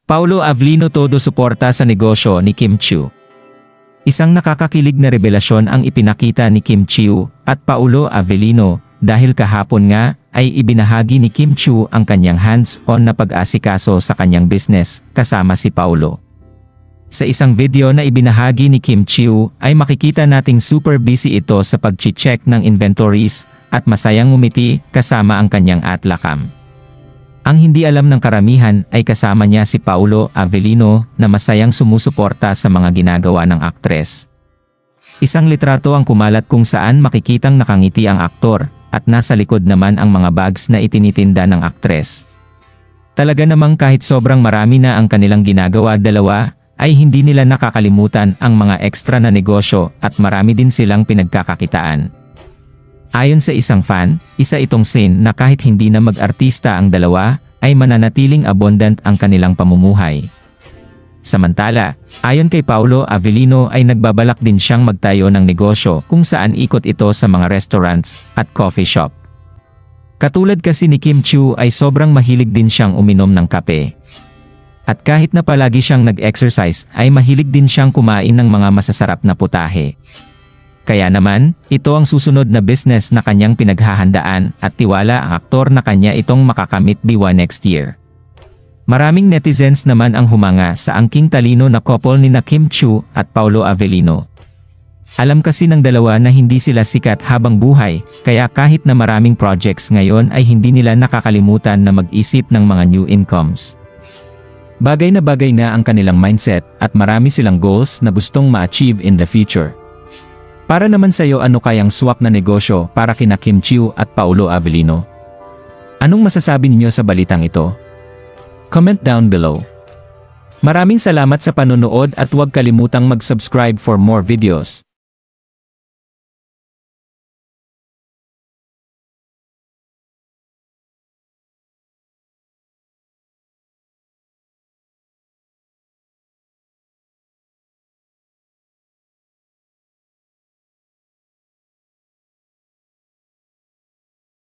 Paulo Avellino todo suporta sa negosyo ni Kim Chiu. Isang nakakakilig na revelasyon ang ipinakita ni Kim Chiu at Paulo Avellino dahil kahapon nga ay ibinahagi ni Kim Chiu ang kanyang hands-on na pag-asikaso sa kanyang business kasama si Paulo. Sa isang video na ibinahagi ni Kim Chiu ay makikita nating super busy ito sa pag-check ng inventories at masayang ngumiti kasama ang kanyang atlakam. Ang hindi alam ng karamihan ay kasama niya si Paulo Avellino na masayang sumusuporta sa mga ginagawa ng aktres. Isang litrato ang kumalat kung saan makikitang nakangiti ang aktor at nasa likod naman ang mga bags na itinitinda ng aktres. Talaga namang kahit sobrang marami na ang kanilang ginagawa dalawa, ay hindi nila nakakalimutan ang mga ekstra na negosyo at marami din silang pinagkakakitaan. Ayon sa isang fan, isa itong scene na kahit hindi na mag-artista ang dalawa, ay mananatiling abundant ang kanilang pamumuhay. Samantala, ayon kay Paulo Avellino ay nagbabalak din siyang magtayo ng negosyo kung saan ikot ito sa mga restaurants at coffee shop. Katulad kasi ni Kim Chiu ay sobrang mahilig din siyang uminom ng kape. At kahit na palagi siyang nag-exercise ay mahilig din siyang kumain ng mga masasarap na putahe. Kaya naman, ito ang susunod na business na kanyang pinaghahandaan at tiwala ang aktor na kanya itong makakamit biwa next year. Maraming netizens naman ang humanga sa angking talino na couple ni Kim Chiu at Paulo Avellino. Alam kasi ng dalawa na hindi sila sikat habang buhay, kaya kahit na maraming projects ngayon ay hindi nila nakakalimutan na mag-isip ng mga new incomes. Bagay na ang kanilang mindset at marami silang goals na gustong ma-achieve in the future. Para naman sa iyo, ano kayang swak na negosyo para kina Kim Chiu at Paulo Avellino? Anong masasabi niyo sa balitang ito? Comment down below. Maraming salamat sa panonood at huwag kalimutang mag-subscribe for more videos.